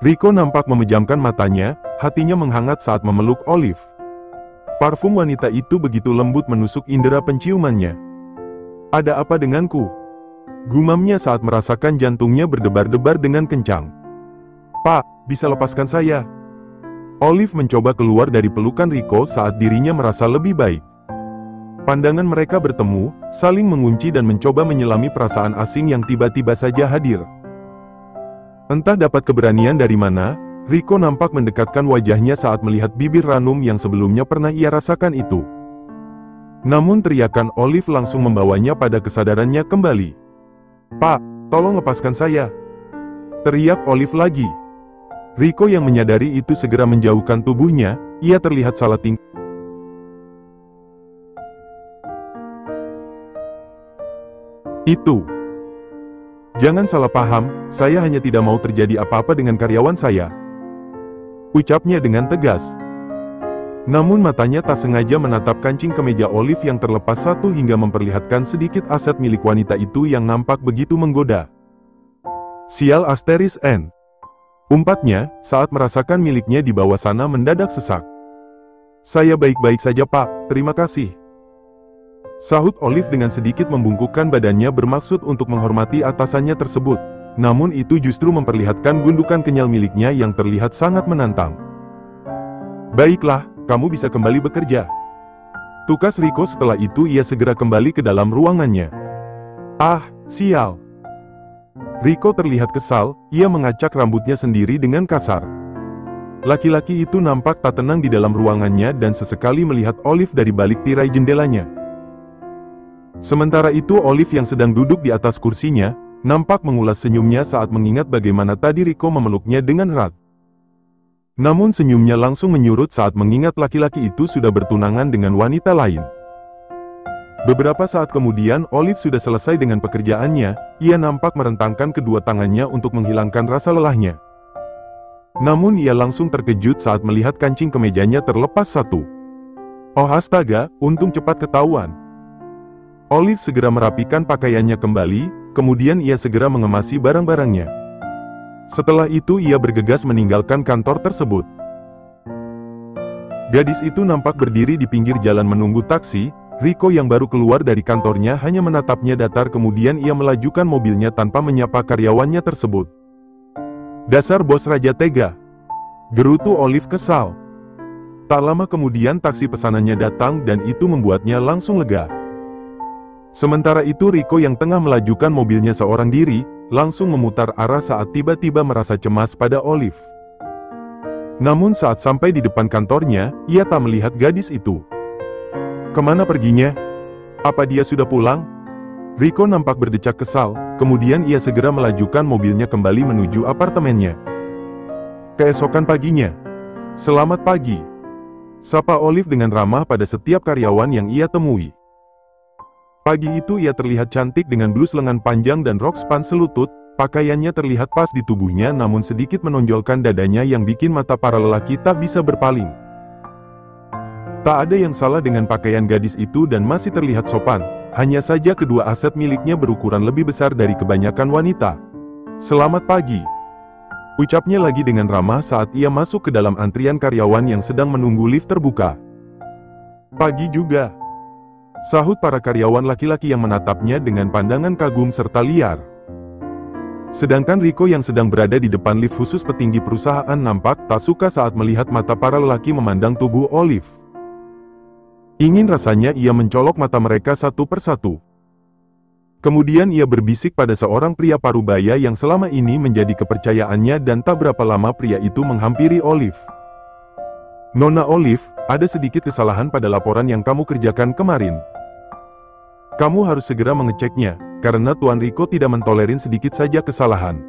Rico nampak memejamkan matanya, hatinya menghangat saat memeluk Olive. Parfum wanita itu begitu lembut menusuk indera penciumannya. "Ada apa denganku?" gumamnya saat merasakan jantungnya berdebar-debar dengan kencang. "Pak, bisa lepaskan saya?" Olive mencoba keluar dari pelukan Rico saat dirinya merasa lebih baik. Pandangan mereka bertemu, saling mengunci dan mencoba menyelami perasaan asing yang tiba-tiba saja hadir. Entah dapat keberanian dari mana, Rico nampak mendekatkan wajahnya saat melihat bibir ranum yang sebelumnya pernah ia rasakan itu. Namun teriakan Olive langsung membawanya pada kesadarannya kembali. "Pak, tolong lepaskan saya!" teriak Olive lagi. Rico yang menyadari itu segera menjauhkan tubuhnya, ia terlihat salah tingkah. "Itu. Jangan salah paham, saya hanya tidak mau terjadi apa-apa dengan karyawan saya," ucapnya dengan tegas. Namun matanya tak sengaja menatap kancing kemeja Olive yang terlepas satu hingga memperlihatkan sedikit aset milik wanita itu yang nampak begitu menggoda. "Sial asteris N," umpatnya, saat merasakan miliknya di bawah sana mendadak sesak. "Saya baik-baik saja Pak, terima kasih," sahut Olive dengan sedikit membungkukkan badannya bermaksud untuk menghormati atasannya tersebut. Namun itu justru memperlihatkan gundukan kenyal miliknya yang terlihat sangat menantang. "Baiklah, kamu bisa kembali bekerja," tukas Rico. Setelah itu ia segera kembali ke dalam ruangannya. "Ah, sial." Rico terlihat kesal, ia mengacak rambutnya sendiri dengan kasar. Laki-laki itu nampak tak tenang di dalam ruangannya dan sesekali melihat Olive dari balik tirai jendelanya. Sementara itu Olive yang sedang duduk di atas kursinya, nampak mengulas senyumnya saat mengingat bagaimana tadi Rico memeluknya dengan erat. Namun senyumnya langsung menyurut saat mengingat laki-laki itu sudah bertunangan dengan wanita lain. Beberapa saat kemudian Olive sudah selesai dengan pekerjaannya, ia nampak merentangkan kedua tangannya untuk menghilangkan rasa lelahnya. Namun ia langsung terkejut saat melihat kancing kemejanya terlepas satu. Oh astaga, untung cepat ketahuan. Olive segera merapikan pakaiannya kembali, kemudian ia segera mengemasi barang-barangnya. Setelah itu ia bergegas meninggalkan kantor tersebut. Gadis itu nampak berdiri di pinggir jalan menunggu taksi. Rico yang baru keluar dari kantornya hanya menatapnya datar, kemudian ia melajukan mobilnya tanpa menyapa karyawannya tersebut. "Dasar bos raja tega," gerutu Olive kesal. Tak lama kemudian taksi pesanannya datang dan itu membuatnya langsung lega. Sementara itu Rico yang tengah melajukan mobilnya seorang diri, langsung memutar arah saat tiba-tiba merasa cemas pada Olive. Namun saat sampai di depan kantornya, ia tak melihat gadis itu. Kemana perginya? Apa dia sudah pulang? Rico nampak berdecak kesal, kemudian ia segera melajukan mobilnya kembali menuju apartemennya. Keesokan paginya. "Selamat pagi," sapa Olive dengan ramah pada setiap karyawan yang ia temui. Pagi itu ia terlihat cantik dengan blus lengan panjang dan rok span selutut, pakaiannya terlihat pas di tubuhnya namun sedikit menonjolkan dadanya yang bikin mata para lelaki tak bisa berpaling. Tak ada yang salah dengan pakaian gadis itu dan masih terlihat sopan, hanya saja kedua aset miliknya berukuran lebih besar dari kebanyakan wanita. "Selamat pagi," ucapnya lagi dengan ramah saat ia masuk ke dalam antrian karyawan yang sedang menunggu lift terbuka. "Pagi juga," sahut para karyawan laki-laki yang menatapnya dengan pandangan kagum serta liar. Sedangkan Rico yang sedang berada di depan lift khusus petinggi perusahaan nampak tak suka saat melihat mata para lelaki memandang tubuh Olive. Ingin rasanya ia mencolok mata mereka satu persatu. Kemudian ia berbisik pada seorang pria parubaya yang selama ini menjadi kepercayaannya dan tak berapa lama pria itu menghampiri Olive. "Nona Olive, ada sedikit kesalahan pada laporan yang kamu kerjakan kemarin. Kamu harus segera mengeceknya, karena Tuan Rico tidak mentolerin sedikit saja kesalahan.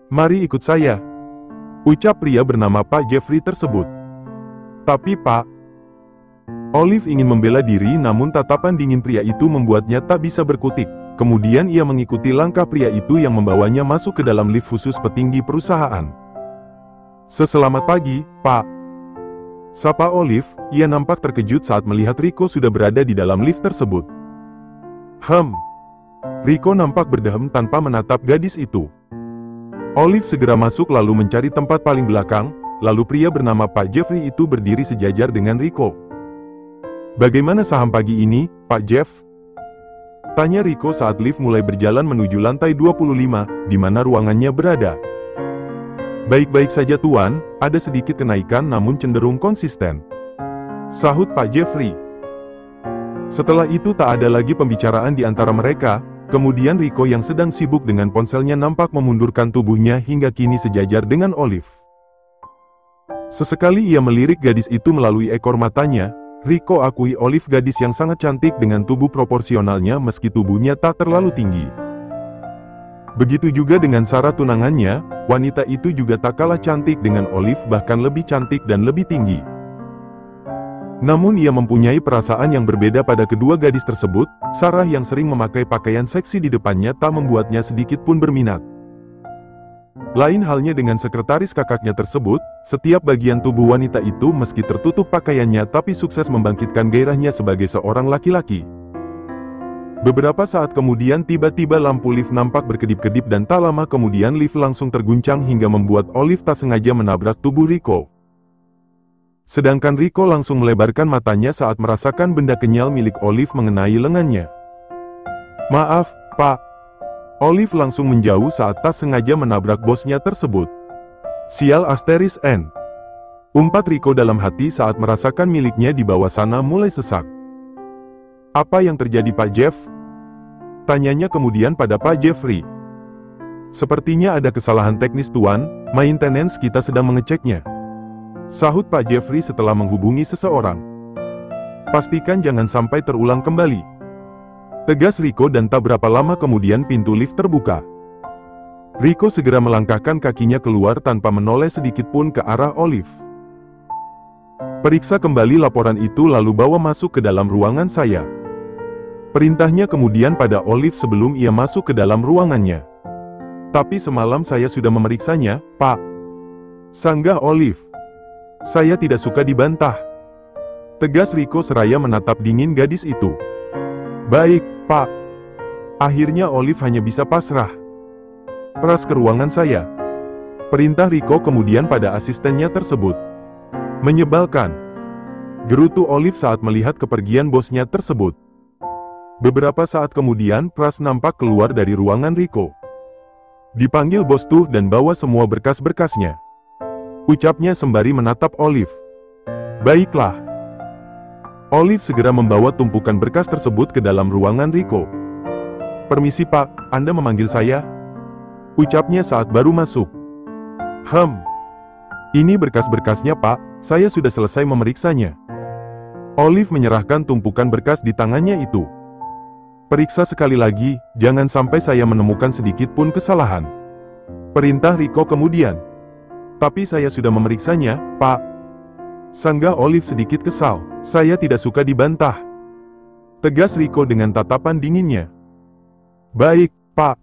Mari ikut saya," ucap pria bernama Pak Jeffrey tersebut. "Tapi Pak..." Olive ingin membela diri namun tatapan dingin pria itu membuatnya tak bisa berkutik. Kemudian ia mengikuti langkah pria itu yang membawanya masuk ke dalam lift khusus petinggi perusahaan. "Selamat pagi, Pak," sapa Olive. Ia nampak terkejut saat melihat Rico sudah berada di dalam lift tersebut. Rico nampak berdehem tanpa menatap gadis itu. Olive segera masuk lalu mencari tempat paling belakang, lalu pria bernama Pak Jeffrey itu berdiri sejajar dengan Rico. "Bagaimana saham pagi ini, Pak Jeff?" tanya Rico saat lift mulai berjalan menuju lantai 25, di mana ruangannya berada. "Baik-baik saja Tuan, ada sedikit kenaikan namun cenderung konsisten," sahut Pak Jeffrey. Setelah itu tak ada lagi pembicaraan di antara mereka, kemudian Rico yang sedang sibuk dengan ponselnya nampak memundurkan tubuhnya hingga kini sejajar dengan Olive. Sesekali ia melirik gadis itu melalui ekor matanya. Rico akui Olive gadis yang sangat cantik dengan tubuh proporsionalnya meski tubuhnya tak terlalu tinggi. Begitu juga dengan Sarah tunangannya, wanita itu juga tak kalah cantik dengan Olive, bahkan lebih cantik dan lebih tinggi. Namun ia mempunyai perasaan yang berbeda pada kedua gadis tersebut. Sarah yang sering memakai pakaian seksi di depannya tak membuatnya sedikit pun berminat. Lain halnya dengan sekretaris kakaknya tersebut, setiap bagian tubuh wanita itu meski tertutup pakaiannya tapi sukses membangkitkan gairahnya sebagai seorang laki-laki. Beberapa saat kemudian tiba-tiba lampu lift nampak berkedip-kedip dan tak lama kemudian lift langsung terguncang hingga membuat Olive tak sengaja menabrak tubuh Rico. Sedangkan Rico langsung melebarkan matanya saat merasakan benda kenyal milik Olive mengenai lengannya. "Maaf, Pak." Olive langsung menjauh saat tak sengaja menabrak bosnya tersebut. "Sial asterisk N." umpat Rico dalam hati saat merasakan miliknya di bawah sana mulai sesak. "Apa yang terjadi Pak Jeff?" tanyanya kemudian pada Pak Jeffrey. "Sepertinya ada kesalahan teknis Tuan, maintenance kita sedang mengeceknya," sahut Pak Jeffrey setelah menghubungi seseorang. "Pastikan jangan sampai terulang kembali," tegas Rico dan tak berapa lama kemudian pintu lift terbuka. Rico segera melangkahkan kakinya keluar tanpa menoleh sedikit pun ke arah Olive. "Periksa kembali laporan itu lalu bawa masuk ke dalam ruangan saya," perintahnya kemudian pada Olive sebelum ia masuk ke dalam ruangannya. "Tapi semalam saya sudah memeriksanya, Pak," sanggah Olive. "Saya tidak suka dibantah," tegas Rico seraya menatap dingin gadis itu. "Baik, Pak." Akhirnya Olive hanya bisa pasrah. "Pras ke ruangan saya," perintah Rico kemudian pada asistennya tersebut. "Menyebalkan," gerutu Olive saat melihat kepergian bosnya tersebut. Beberapa saat kemudian Pras nampak keluar dari ruangan Rico. "Dipanggil bos tuh dan bawa semua berkas-berkasnya," ucapnya sembari menatap Olive. "Baiklah." Olive segera membawa tumpukan berkas tersebut ke dalam ruangan Rico. "Permisi Pak, Anda memanggil saya?" ucapnya saat baru masuk. Ini berkas-berkasnya Pak, saya sudah selesai memeriksanya." Olive menyerahkan tumpukan berkas di tangannya itu. "Periksa sekali lagi, jangan sampai saya menemukan sedikit pun kesalahan," perintah Rico kemudian. "Tapi saya sudah memeriksanya, Pak," sanggah Olive sedikit kesal. "Saya tidak suka dibantah," tegas Rico dengan tatapan dinginnya. "Baik, Pak."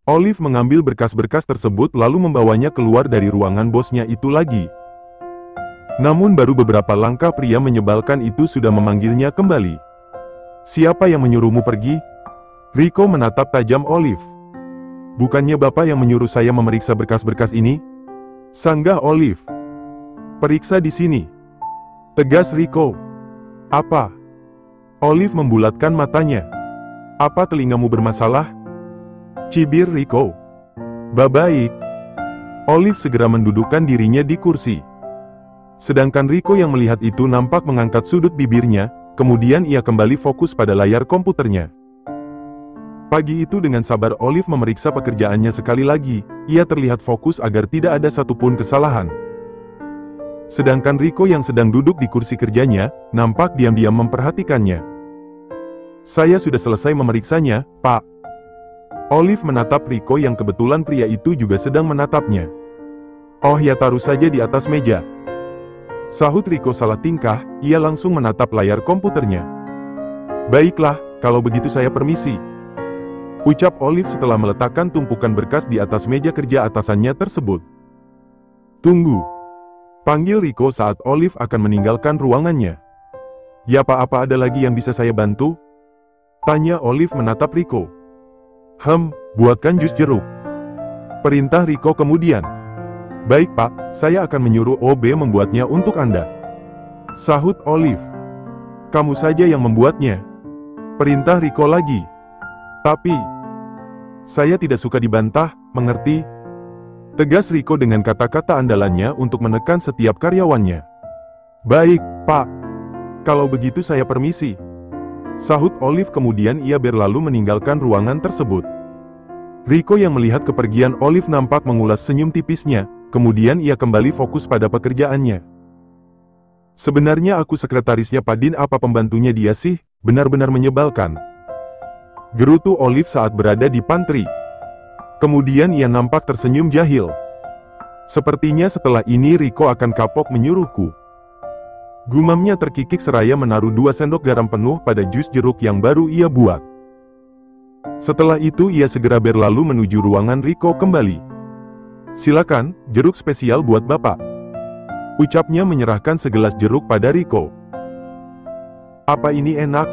Olive mengambil berkas-berkas tersebut lalu membawanya keluar dari ruangan bosnya itu lagi. Namun baru beberapa langkah pria menyebalkan itu sudah memanggilnya kembali. "Siapa yang menyuruhmu pergi?" Rico menatap tajam Olive. "Bukannya Bapak yang menyuruh saya memeriksa berkas-berkas ini?" sanggah Olive. "Periksa di sini," tegas Rico. "Apa?" Olive membulatkan matanya. "Apa telingamu bermasalah?" cibir Rico. "Baik." Olive segera mendudukkan dirinya di kursi. Sedangkan Rico yang melihat itu nampak mengangkat sudut bibirnya, kemudian ia kembali fokus pada layar komputernya. Pagi itu dengan sabar Olive memeriksa pekerjaannya sekali lagi. Ia terlihat fokus agar tidak ada satupun kesalahan. Sedangkan Rico yang sedang duduk di kursi kerjanya, nampak diam-diam memperhatikannya. "Saya sudah selesai memeriksanya, Pak." Olive menatap Rico yang kebetulan pria itu juga sedang menatapnya. "Oh ya, taruh saja di atas meja," sahut Rico salah tingkah. Ia langsung menatap layar komputernya. "Baiklah, kalau begitu saya permisi," ucap Olive setelah meletakkan tumpukan berkas di atas meja kerja atasannya tersebut. "Tunggu," panggil Rico saat Olive akan meninggalkan ruangannya. "Ya Pak, apa ada lagi yang bisa saya bantu?" tanya Olive menatap Rico. Buatkan jus jeruk," Perintah Riko kemudian. Baik Pak, saya akan menyuruh OB membuatnya untuk Anda. Sahut Olive. Kamu saja yang membuatnya. Perintah Riko lagi. Tapi, saya tidak suka dibantah, mengerti? Tegas Riko dengan kata-kata andalannya untuk menekan setiap karyawannya. Baik, Pak. Kalau begitu saya permisi. Sahut Olive kemudian ia berlalu meninggalkan ruangan tersebut. Riko yang melihat kepergian Olive nampak mengulas senyum tipisnya, kemudian ia kembali fokus pada pekerjaannya. Sebenarnya aku sekretarisnya Pak Din, apa pembantunya dia sih? Benar-benar menyebalkan. Gerutu Olive saat berada di pantry. Kemudian ia nampak tersenyum jahil. Sepertinya setelah ini Riko akan kapok menyuruhku. Gumamnya terkikik seraya menaruh 2 sendok garam penuh pada jus jeruk yang baru ia buat. Setelah itu ia segera berlalu menuju ruangan Riko kembali. Silakan, jeruk spesial buat Bapak. Ucapnya menyerahkan segelas jeruk pada Riko. Apa ini enak?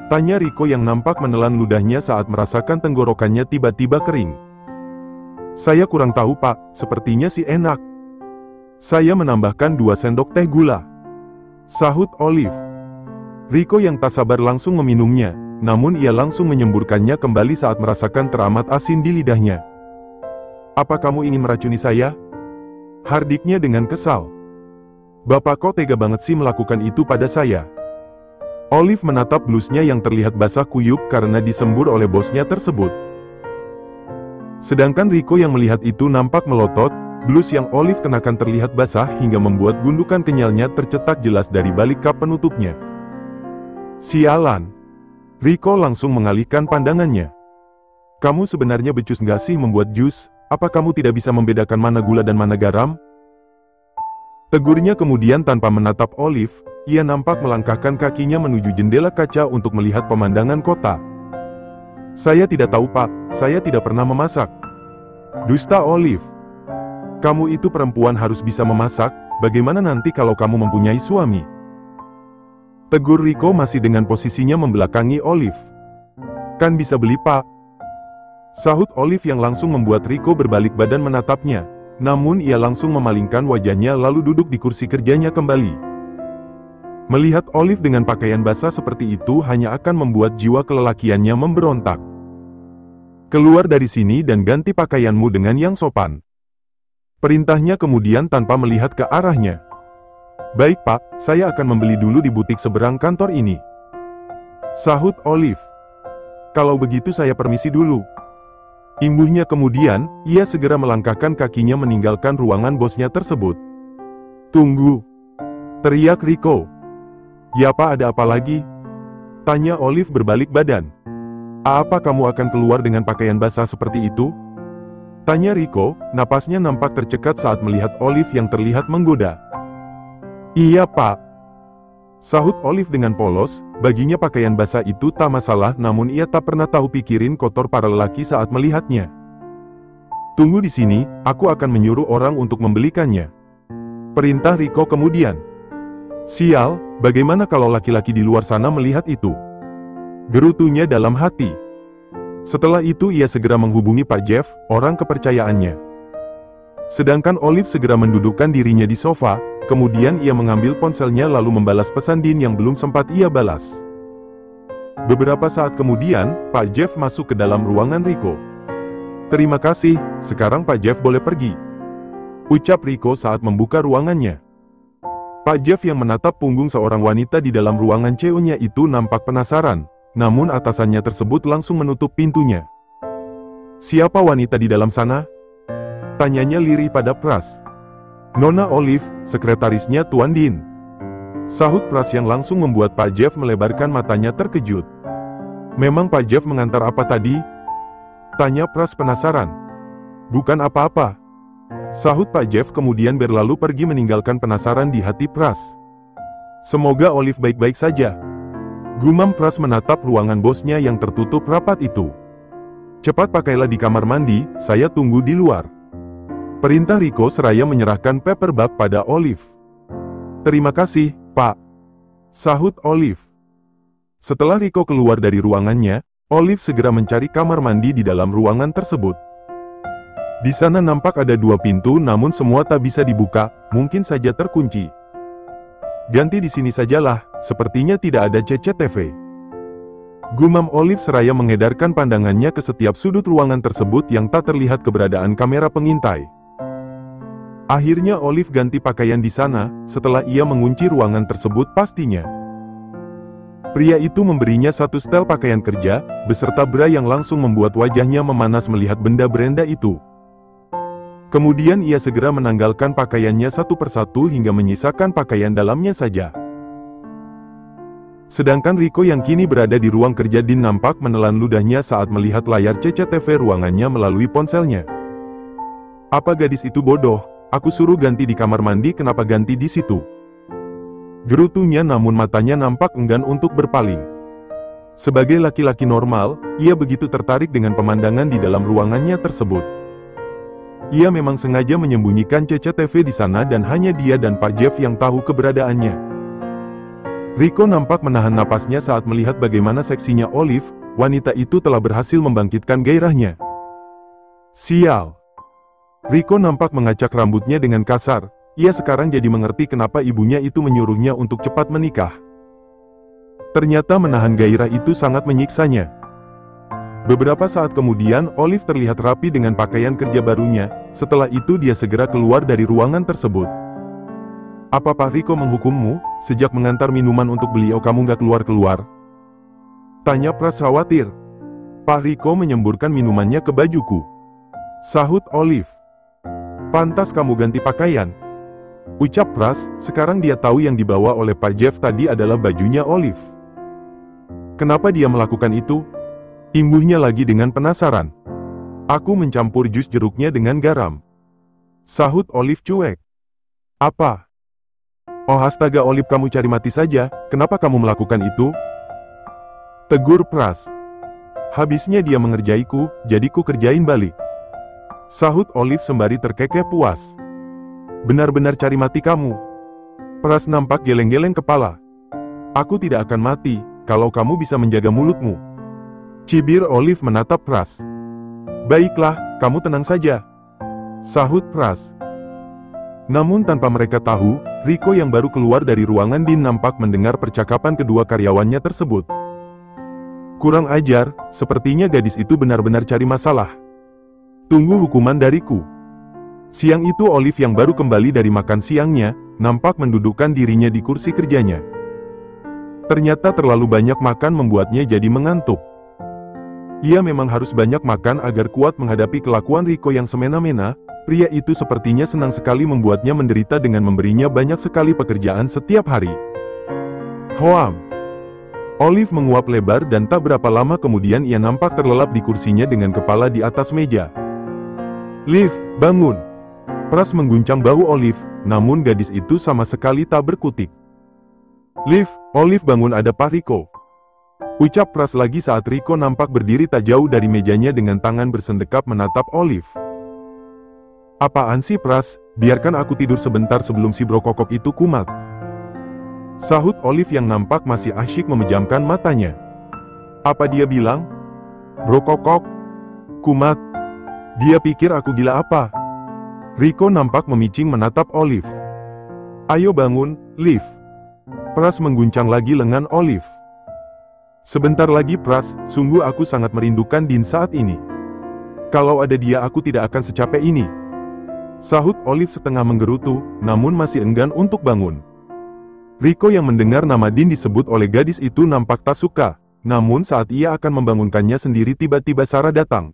Tanya Riko yang nampak menelan ludahnya saat merasakan tenggorokannya tiba-tiba kering. Saya kurang tahu Pak, sepertinya sih enak. Saya menambahkan 2 sendok teh gula. Sahut Olive. Riko yang tak sabar langsung meminumnya, namun ia langsung menyemburkannya kembali saat merasakan teramat asin di lidahnya. Apa kamu ingin meracuni saya? Hardiknya dengan kesal. Bapak kok tega banget sih melakukan itu pada saya? Olive menatap blusnya yang terlihat basah kuyup karena disembur oleh bosnya tersebut. Sedangkan Riko yang melihat itu nampak melotot, blus yang Olive kenakan terlihat basah hingga membuat gundukan kenyalnya tercetak jelas dari balik kap penutupnya. Sialan. Riko langsung mengalihkan pandangannya. Kamu sebenarnya becus nggak sih membuat jus? Apa kamu tidak bisa membedakan mana gula dan mana garam? Tegurnya kemudian tanpa menatap Olive, ia nampak melangkahkan kakinya menuju jendela kaca untuk melihat pemandangan kota. Saya tidak tahu Pak, saya tidak pernah memasak. Dusta Olive. Kamu itu perempuan harus bisa memasak, bagaimana nanti kalau kamu mempunyai suami? Tegur Riko masih dengan posisinya membelakangi Olive. Kan bisa beli Pak. Sahut Olive yang langsung membuat Riko berbalik badan menatapnya, namun ia langsung memalingkan wajahnya lalu duduk di kursi kerjanya kembali. Melihat Olive dengan pakaian basah seperti itu hanya akan membuat jiwa kelelakiannya memberontak. Keluar dari sini dan ganti pakaianmu dengan yang sopan. Perintahnya kemudian tanpa melihat ke arahnya. Baik Pak, saya akan membeli dulu di butik seberang kantor ini. Sahut Olive. Kalau begitu saya permisi dulu. Imbuhnya kemudian, ia segera melangkahkan kakinya meninggalkan ruangan bosnya tersebut. Tunggu. Teriak Riko. Ya Pak, ada apa lagi? Tanya Olive berbalik badan. Apa kamu akan keluar dengan pakaian basah seperti itu? Tanya Riko, napasnya nampak tercekat saat melihat Olive yang terlihat menggoda. Iya Pak. Sahut Olive dengan polos, baginya pakaian basah itu tak masalah namun ia tak pernah tahu pikirin kotor para lelaki saat melihatnya. Tunggu di sini, aku akan menyuruh orang untuk membelikannya. Perintah Riko kemudian. Sial, bagaimana kalau laki-laki di luar sana melihat itu? Gerutunya dalam hati. Setelah itu ia segera menghubungi Pak Jeff, orang kepercayaannya. Sedangkan Olive segera mendudukkan dirinya di sofa, kemudian ia mengambil ponselnya lalu membalas pesan Din yang belum sempat ia balas. Beberapa saat kemudian, Pak Jeff masuk ke dalam ruangan Riko. Terima kasih, sekarang Pak Jeff boleh pergi. Ucap Riko saat membuka ruangannya. Pak Jeff yang menatap punggung seorang wanita di dalam ruangan CEO-nya itu nampak penasaran. Namun atasannya tersebut langsung menutup pintunya. Siapa wanita di dalam sana? Tanyanya lirih pada Pras. Nona Olive, sekretarisnya Tuan Din. Sahut Pras yang langsung membuat Pak Jeff melebarkan matanya terkejut. Memang Pak Jeff mengantar apa tadi? Tanya Pras penasaran. Bukan apa-apa. Sahut Pak Jeff kemudian berlalu pergi meninggalkan penasaran di hati Pras. Semoga Olive baik-baik saja. Gumam Pras menatap ruangan bosnya yang tertutup rapat itu. Cepat pakailah di kamar mandi, saya tunggu di luar. Perintah Riko seraya menyerahkan paper bag pada Olive. Terima kasih, Pak. Sahut Olive. Setelah Riko keluar dari ruangannya, Olive segera mencari kamar mandi di dalam ruangan tersebut. Di sana nampak ada 2 pintu namun semua tak bisa dibuka, mungkin saja terkunci. Ganti di sini sajalah, sepertinya tidak ada CCTV. Gumam Olive seraya mengedarkan pandangannya ke setiap sudut ruangan tersebut yang tak terlihat keberadaan kamera pengintai. Akhirnya Olive ganti pakaian di sana, setelah ia mengunci ruangan tersebut pastinya. Pria itu memberinya satu setel pakaian kerja, beserta bra yang langsung membuat wajahnya memanas melihat benda berenda itu. Kemudian ia segera menanggalkan pakaiannya satu persatu hingga menyisakan pakaian dalamnya saja. Sedangkan Rico yang kini berada di ruang kerja Dean nampak menelan ludahnya saat melihat layar CCTV ruangannya melalui ponselnya. Apa gadis itu bodoh? Aku suruh ganti di kamar mandi, kenapa ganti di situ? Gerutunya namun matanya nampak enggan untuk berpaling. Sebagai laki-laki normal, ia begitu tertarik dengan pemandangan di dalam ruangannya tersebut. Ia memang sengaja menyembunyikan CCTV di sana dan hanya dia dan Pak Jeff yang tahu keberadaannya. Rico nampak menahan napasnya saat melihat bagaimana seksinya Olive, wanita itu telah berhasil membangkitkan gairahnya. Sial! Rico nampak mengacak rambutnya dengan kasar, ia sekarang jadi mengerti kenapa ibunya itu menyuruhnya untuk cepat menikah. Ternyata menahan gairah itu sangat menyiksanya. Beberapa saat kemudian Olive terlihat rapi dengan pakaian kerja barunya, setelah itu dia segera keluar dari ruangan tersebut. Apa Pak Rico menghukummu? Sejak mengantar minuman untuk beliau kamu gak keluar-keluar? Tanya Pras khawatir. Pak Rico menyemburkan minumannya ke bajuku. Sahut Olive. Pantas kamu ganti pakaian. Ucap Pras, sekarang dia tahu yang dibawa oleh Pak Jeff tadi adalah bajunya Olive. Kenapa dia melakukan itu? Imbuhnya lagi dengan penasaran. Aku mencampur jus jeruknya dengan garam. Sahut Olive cuek. Apa? Oh astaga Olive, kamu cari mati saja, kenapa kamu melakukan itu? Tegur Pras. Habisnya dia mengerjaiku, jadi ku kerjain balik. Sahut Olive sembari terkekeh puas. Benar-benar cari mati kamu. Pras nampak geleng-geleng kepala. Aku tidak akan mati, kalau kamu bisa menjaga mulutmu. Cibir Olive menatap Pras. Baiklah, kamu tenang saja. Sahut Pras. Namun tanpa mereka tahu, Rico yang baru keluar dari ruangan Dean nampak mendengar percakapan kedua karyawannya tersebut. Kurang ajar, sepertinya gadis itu benar-benar cari masalah. Tunggu hukuman dariku. Siang itu Olive yang baru kembali dari makan siangnya, nampak mendudukkan dirinya di kursi kerjanya. Ternyata terlalu banyak makan membuatnya jadi mengantuk. Ia memang harus banyak makan agar kuat menghadapi kelakuan Rico yang semena-mena. Pria itu sepertinya senang sekali membuatnya menderita dengan memberinya banyak sekali pekerjaan setiap hari. Hoam! Olive menguap lebar dan tak berapa lama kemudian ia nampak terlelap di kursinya dengan kepala di atas meja. Liv, bangun! Pras mengguncang bahu Olive, namun gadis itu sama sekali tak berkutik. Liv, Olive bangun, ada Pak Rico. Ucap Pras lagi saat Rico nampak berdiri tak jauh dari mejanya dengan tangan bersendekap menatap Olive. Apaan sih Pras, biarkan aku tidur sebentar sebelum si brokokok itu kumat. Sahut Olive yang nampak masih asyik memejamkan matanya. Apa dia bilang? Brokokok? Kumat? Dia pikir aku gila apa? Rico nampak memicing menatap Olive. Ayo bangun, Liv. Pras mengguncang lagi lengan Olive. Sebentar lagi Pras, sungguh aku sangat merindukan Dean saat ini. Kalau ada dia aku tidak akan secapek ini. Sahut Olive setengah menggerutu, namun masih enggan untuk bangun. Rico yang mendengar nama Dean disebut oleh gadis itu nampak tak suka, namun saat ia akan membangunkannya sendiri tiba-tiba Sarah datang.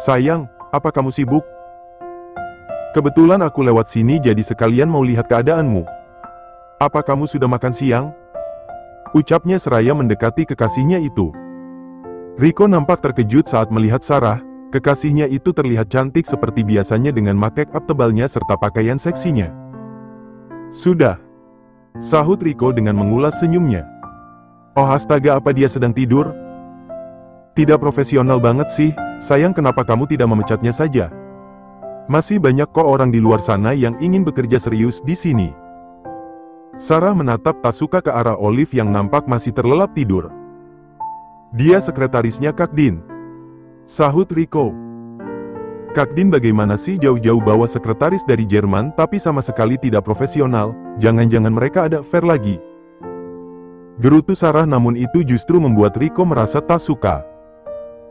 Sayang, apa kamu sibuk? Kebetulan aku lewat sini jadi sekalian mau lihat keadaanmu. Apa kamu sudah makan siang? Ucapnya seraya mendekati kekasihnya itu. Rico nampak terkejut saat melihat Sarah. Kekasihnya itu terlihat cantik seperti biasanya dengan make up tebalnya serta pakaian seksinya. Sudah. Sahut Rico dengan mengulas senyumnya. Oh astaga, apa dia sedang tidur? Tidak profesional banget sih, sayang kenapa kamu tidak memecatnya saja? Masih banyak kok orang di luar sana yang ingin bekerja serius di sini. Sarah menatap tak suka ke arah Olive yang nampak masih terlelap tidur. Dia sekretarisnya Kak Dean. Sahut Rico. Kak Din bagaimana sih jauh-jauh bawa sekretaris dari Jerman tapi sama sekali tidak profesional, jangan-jangan mereka ada affair lagi. Gerutu Sarah namun itu justru membuat Rico merasa tak suka.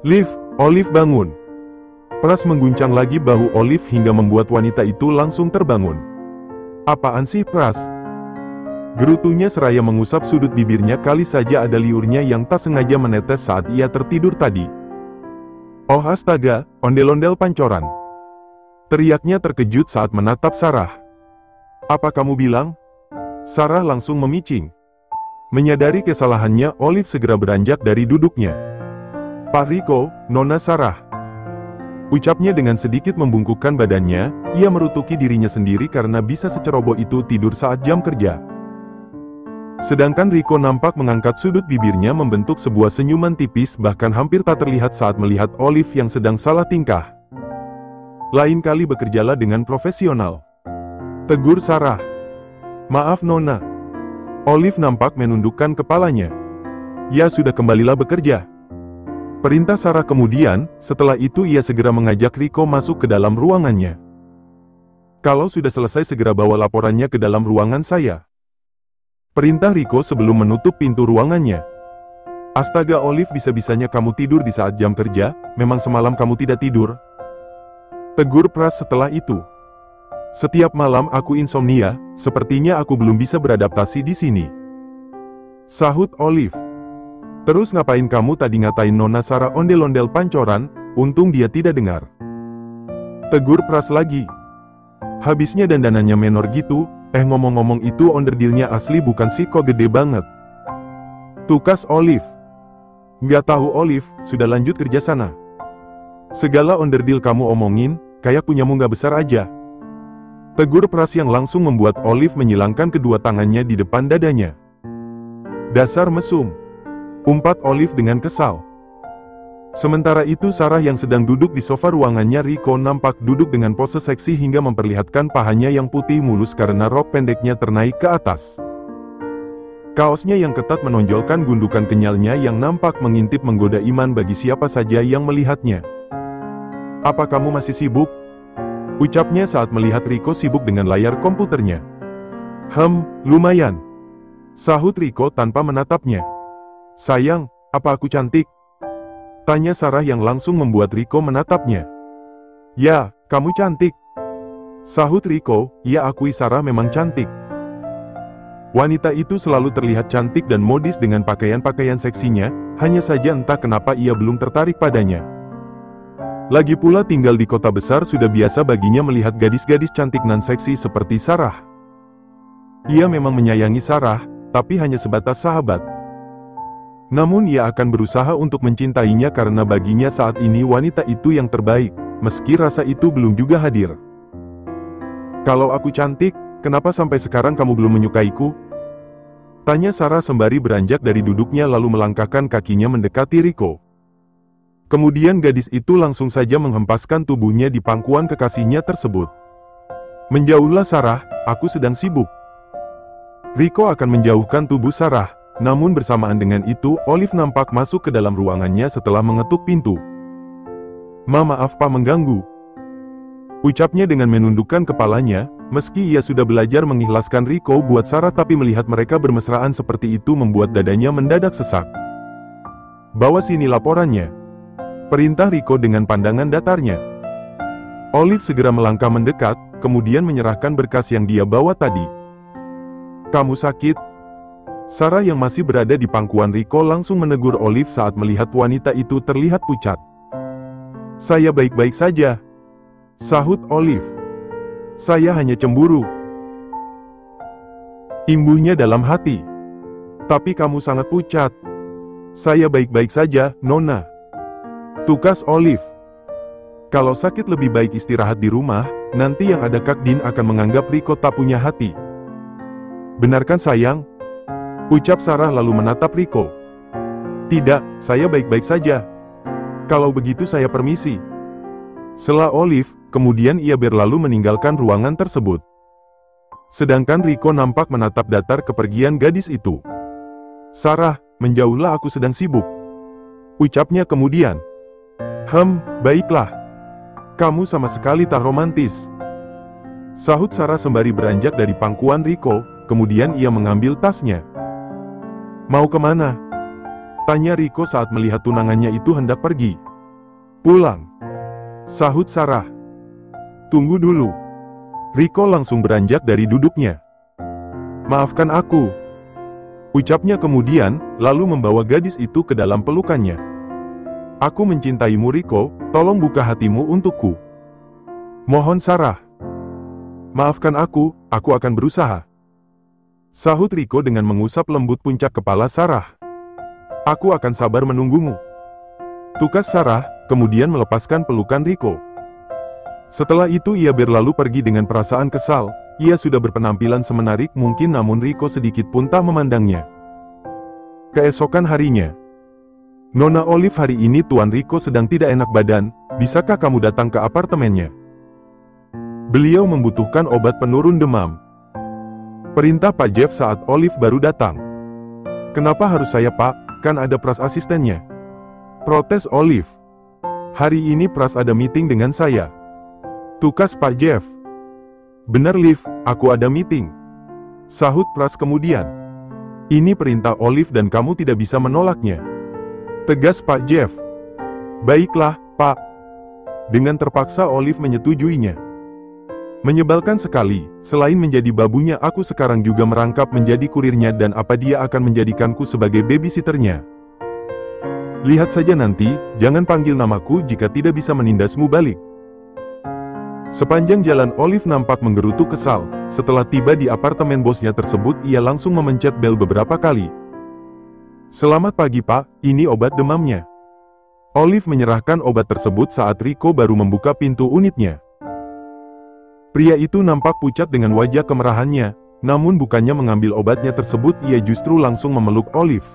Liv, Olive bangun. Pras mengguncang lagi bahu Olive hingga membuat wanita itu langsung terbangun. Apaan sih Pras? Gerutunya seraya mengusap sudut bibirnya, kali saja ada liurnya yang tak sengaja menetes saat ia tertidur tadi. Oh astaga, ondel-ondel pancoran. Teriaknya terkejut saat menatap Sarah. Apa kamu bilang? Sarah langsung memicing. Menyadari kesalahannya, Olive segera beranjak dari duduknya. Pak Rico, Nona Sarah. Ucapnya dengan sedikit membungkukkan badannya, ia merutuki dirinya sendiri karena bisa seceroboh itu tidur saat jam kerja. Sedangkan Rico nampak mengangkat sudut bibirnya membentuk sebuah senyuman tipis, bahkan hampir tak terlihat saat melihat Olive yang sedang salah tingkah. Lain kali bekerjalah dengan profesional. Tegur Sarah. Maaf Nona. Olive nampak menundukkan kepalanya. Ya sudah, kembalilah bekerja. Perintah Sarah kemudian, setelah itu ia segera mengajak Rico masuk ke dalam ruangannya. Kalau sudah selesai segera bawa laporannya ke dalam ruangan saya. Perintah Rico sebelum menutup pintu ruangannya. Astaga Olive, bisa-bisanya kamu tidur di saat jam kerja, memang semalam kamu tidak tidur? Tegur Pras setelah itu. Setiap malam aku insomnia, sepertinya aku belum bisa beradaptasi di sini. Sahut Olive. Terus ngapain kamu tadi ngatain Nona Sarah ondel-ondel pancoran, untung dia tidak dengar. Tegur Pras lagi. Habisnya dandanannya menor gitu. Ngomong-ngomong itu onderdilnya asli bukan sih, kok gede banget? Tukas Olive. Nggak tahu Olive, sudah lanjut kerja sana. Segala onderdil kamu omongin, kayak punyamu nggak besar aja. Tegur Pras yang langsung membuat Olive menyilangkan kedua tangannya di depan dadanya. Dasar mesum. Umpat Olive dengan kesal. Sementara itu Sarah yang sedang duduk di sofa ruangannya Rico nampak duduk dengan pose seksi hingga memperlihatkan pahanya yang putih mulus karena rok pendeknya ternaik ke atas. Kaosnya yang ketat menonjolkan gundukan kenyalnya yang nampak mengintip menggoda iman bagi siapa saja yang melihatnya. Apa kamu masih sibuk? Ucapnya saat melihat Rico sibuk dengan layar komputernya. Lumayan. Sahut Rico tanpa menatapnya. Sayang, apa aku cantik? Tanya Sarah yang langsung membuat Rico menatapnya. Ya, kamu cantik. Sahut Rico, ia akui Sarah memang cantik. Wanita itu selalu terlihat cantik dan modis dengan pakaian-pakaian seksinya, hanya saja entah kenapa ia belum tertarik padanya. Lagi pula tinggal di kota besar sudah biasa baginya melihat gadis-gadis cantik nan seksi seperti Sarah. Ia memang menyayangi Sarah, tapi hanya sebatas sahabat. Namun ia akan berusaha untuk mencintainya karena baginya saat ini wanita itu yang terbaik, meski rasa itu belum juga hadir. Kalau aku cantik, kenapa sampai sekarang kamu belum menyukaiku? Tanya Sarah sembari beranjak dari duduknya lalu melangkahkan kakinya mendekati Rico. Kemudian gadis itu langsung saja menghempaskan tubuhnya di pangkuan kekasihnya tersebut. Menjauhlah Sarah, aku sedang sibuk. Rico akan menjauhkan tubuh Sarah. Namun bersamaan dengan itu, Olive nampak masuk ke dalam ruangannya setelah mengetuk pintu. Maaf Pak mengganggu. Ucapnya dengan menundukkan kepalanya, meski ia sudah belajar mengikhlaskan Rico buat Sarah tapi melihat mereka bermesraan seperti itu membuat dadanya mendadak sesak. Bawa sini laporannya. Perintah Rico dengan pandangan datarnya. Olive segera melangkah mendekat, kemudian menyerahkan berkas yang dia bawa tadi. Kamu sakit? Sarah yang masih berada di pangkuan Rico langsung menegur Olive saat melihat wanita itu terlihat pucat. Saya baik-baik saja. Sahut Olive. Saya hanya cemburu. Imbuhnya dalam hati. Tapi kamu sangat pucat. Saya baik-baik saja, Nona. Tukas Olive. Kalau sakit lebih baik istirahat di rumah, nanti yang ada Kak Din akan menganggap Rico tak punya hati. Benarkan sayang? Ucap Sarah lalu menatap Rico. Tidak, saya baik-baik saja. Kalau begitu saya permisi. Sela Olive, kemudian ia berlalu meninggalkan ruangan tersebut. Sedangkan Rico nampak menatap datar kepergian gadis itu. Sarah, menjauhlah, aku sedang sibuk. Ucapnya kemudian. Baiklah. Kamu sama sekali tak romantis. Sahut Sarah sembari beranjak dari pangkuan Rico, kemudian ia mengambil tasnya. Mau kemana? Tanya Rico saat melihat tunangannya itu hendak pergi. Pulang. Sahut Sarah. Tunggu dulu. Rico langsung beranjak dari duduknya. Maafkan aku. Ucapnya kemudian, lalu membawa gadis itu ke dalam pelukannya. Aku mencintaimu Rico, tolong buka hatimu untukku. Mohon Sarah. Maafkan aku akan berusaha. Sahut Rico dengan mengusap lembut puncak kepala Sarah. Aku akan sabar menunggumu. Tukas Sarah, kemudian melepaskan pelukan Rico. Setelah itu ia berlalu pergi dengan perasaan kesal. Ia sudah berpenampilan semenarik mungkin namun Rico sedikit pun tak memandangnya. Keesokan harinya. Nona Olive, hari ini Tuan Rico sedang tidak enak badan, bisakah kamu datang ke apartemennya? Beliau membutuhkan obat penurun demam. Perintah Pak Jeff saat Olive baru datang. Kenapa harus saya Pak, kan ada Pras asistennya. Protes Olive. Hari ini Pras ada meeting dengan saya. Tukas Pak Jeff. Benar Liv, aku ada meeting. Sahut Pras kemudian. Ini perintah Olive dan kamu tidak bisa menolaknya. Tegas Pak Jeff. Baiklah, Pak. Dengan terpaksa Olive menyetujuinya. Menyebalkan sekali, selain menjadi babunya aku sekarang juga merangkap menjadi kurirnya dan apa dia akan menjadikanku sebagai babysitternya. Lihat saja nanti, jangan panggil namaku jika tidak bisa menindasmu balik. Sepanjang jalan Olive nampak menggerutu kesal. Setelah tiba di apartemen bosnya tersebut ia langsung memencet bel beberapa kali. Selamat pagi Pak, ini obat demamnya. Olive menyerahkan obat tersebut saat Rico baru membuka pintu unitnya. Pria itu nampak pucat dengan wajah kemerahannya, namun bukannya mengambil obatnya tersebut ia justru langsung memeluk Olive.